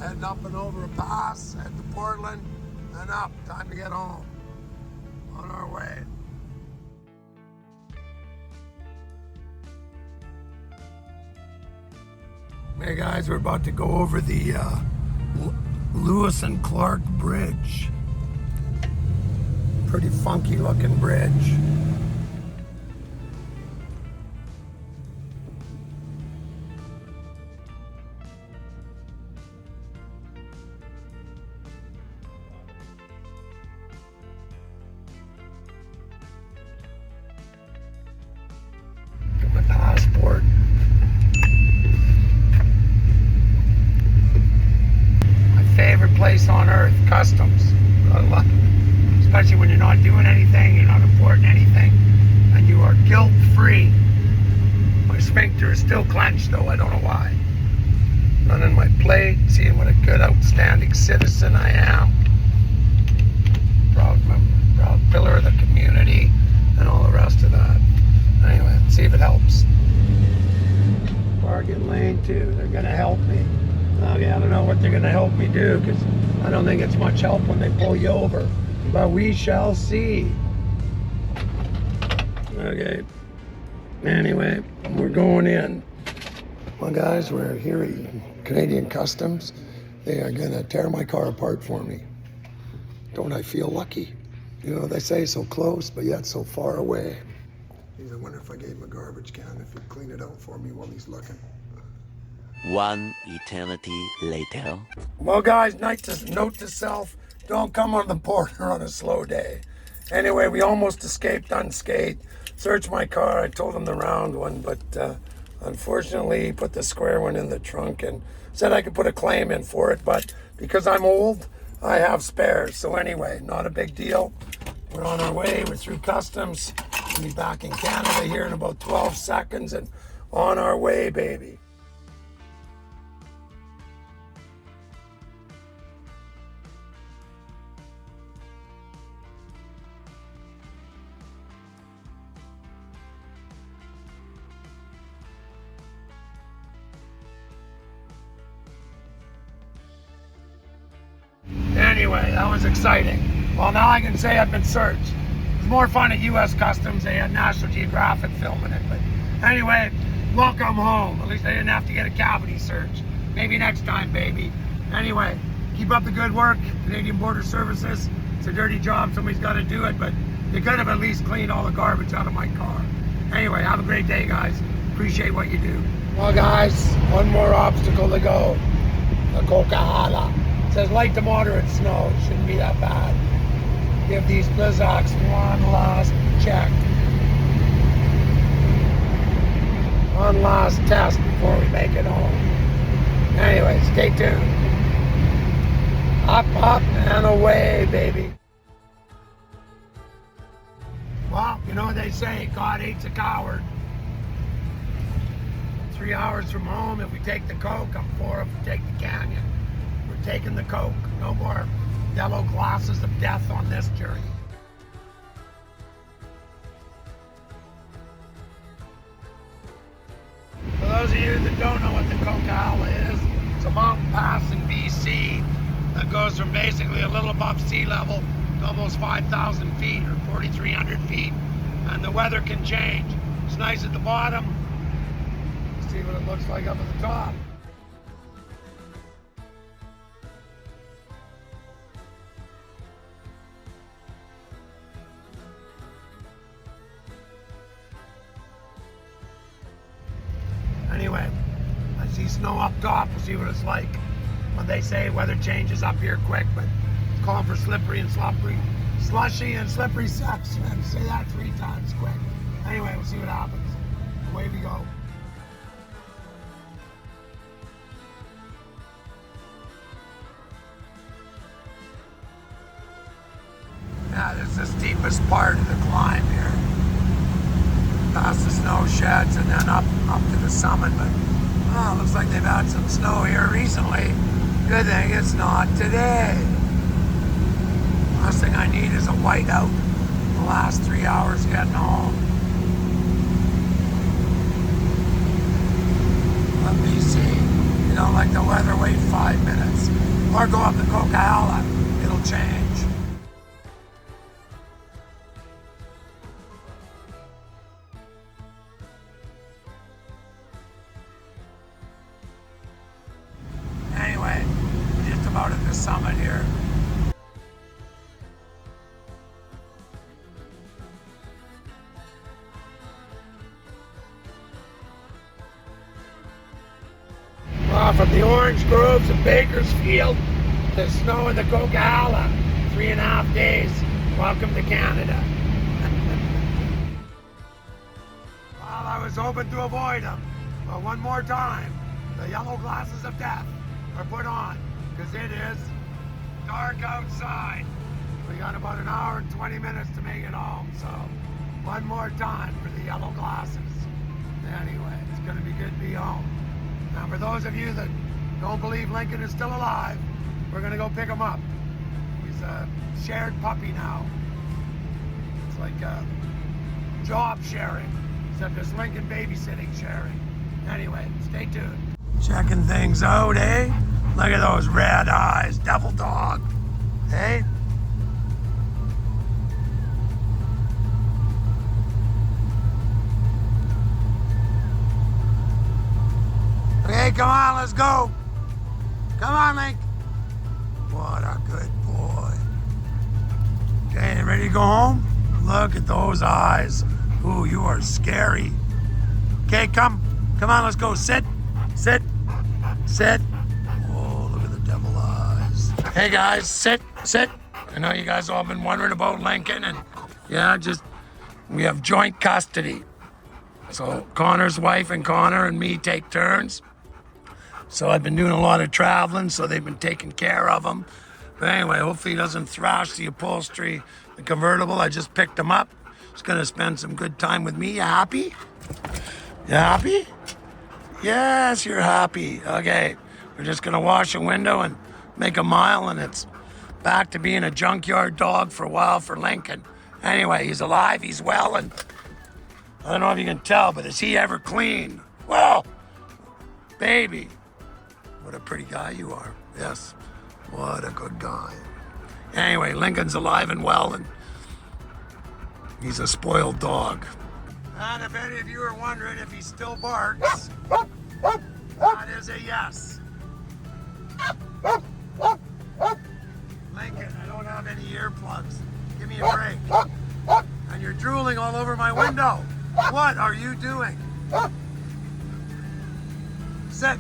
Heading up and over a pass, head to Portland, then up. Time to get home. On our way. Hey guys, we're about to go over the Lewis and Clark Bridge. Pretty funky looking bridge. Get my passport. Favorite place on earth, customs. I love it. Especially when you're not doing anything, you're not importing anything, and you are guilt-free. My sphincter is still clenched though, I don't know why. Running my plate, seeing what a good, outstanding citizen I am. Proud member, proud pillar of the community, and all the rest of that. Anyway, let's see if it helps. Parking lane 2, they're gonna help me. Okay, I don't know what they're going to help me do because I don't think it's much help when they pull you over. But we shall see. Okay. Anyway, we're going in. Well, guys, we're here at Canadian Customs. They are going to tear my car apart for me. Don't I feel lucky? You know, they say so close, but yet so far away. I wonder if I gave him a garbage can, if he'd clean it out for me while he's looking. One eternity later. Well, guys, note to self, don't come on the border on a slow day. Anyway, we almost escaped unscathed. Searched my car. I told him the round one, but unfortunately, he put the square one in the trunk and said I could put a claim in for it, but because I'm old, I have spares. So anyway, not a big deal. We're on our way. We're through customs. We'll be back in Canada here in about 12 seconds and on our way, baby. Anyway, that was exciting. Well, now I can say I've been searched. It was more fun at U.S. Customs. They had National Geographic filming it. But anyway, welcome home. At least I didn't have to get a cavity search. Maybe next time, baby. Anyway, keep up the good work, Canadian Border Services. It's a dirty job. Somebody's got to do it, but they could have at least cleaned all the garbage out of my car. Anyway, have a great day, guys. Appreciate what you do. Well, guys, one more obstacle to go. The Coquihalla. It says light to moderate snow. It shouldn't be that bad. Give these blizzards one last check. One last test before we make it home. Anyway, stay tuned. Up, up, and away, baby. Well, you know what they say, God hates a coward. 3 hours from home, if we take the Coke, I'm 4 if we take the Canyon. We're taking the Coke. No more yellow glasses of death on this journey. For those of you that don't know what the Coquihalla is, it's a mountain pass in BC that goes from basically a little above sea level to almost 5,000 feet or 4,300 feet. And the weather can change. It's nice at the bottom. See what it looks like up at the top. Anyway, I see snow up top. We'll see what it's like. When they say weather changes up here quick, but it's calling for slippery and slippery, slushy and slippery sex. Man, say that 3 times quick. Anyway, we'll see what happens. Away we go. Yeah, this is the steepest part of the climb here. Past the snow sheds and then up to the summit, but oh, looks like they've had some snow here recently. Good thing it's not today. Last thing I need is a whiteout the last 3 hours getting home. Let me see. You know, like the weather, wait 5 minutes. or go up the Coquihalla. It'll change. Anyway, we're just about at the summit here. From the orange groves of Bakersfield to snow in the Coquihalla, 3.5 days. Welcome to Canada. Well, I was hoping to avoid them, but one more time, the yellow glasses of death are put on, because it is dark outside. We got about an hour and 20 minutes to make it home, so one more time for the yellow glasses. Anyway, it's going to be good to be home. Now, for those of you that don't believe Lincoln is still alive, we're going to go pick him up. He's a shared puppy now. It's like job sharing, except it's Lincoln babysitting sharing. Anyway, stay tuned. Checking things out, eh? Look at those red eyes, devil dog. Hey? Okay, come on, let's go. Come on, Link. What a good boy. Okay, ready to go home? Look at those eyes. Ooh, you are scary. Okay, come on, let's go. Sit. Oh, look at the devil eyes. Hey guys, sit. I know you guys all been wondering about Lincoln, and yeah, we have joint custody. So Connor's wife and Connor and me take turns. So I've been doing a lot of traveling, so they've been taking care of him. But anyway, hopefully he doesn't thrash the upholstery, the convertible. I just picked him up. He's gonna spend some good time with me. You happy? You happy? Yes, you're happy. Okay, we're just gonna wash a window and make a mile, and it's back to being a junkyard dog for a while for Lincoln. Anyway, he's alive, he's well, and I don't know if you can tell, but is he ever clean? Well, baby. What a pretty guy you are. Yes, what a good guy. Anyway, Lincoln's alive and well, and he's a spoiled dog. And if any of you are wondering if he still barks, that is a yes. Lincoln, I don't have any earplugs. Give me a break. And you're drooling all over my window. What are you doing? Sit.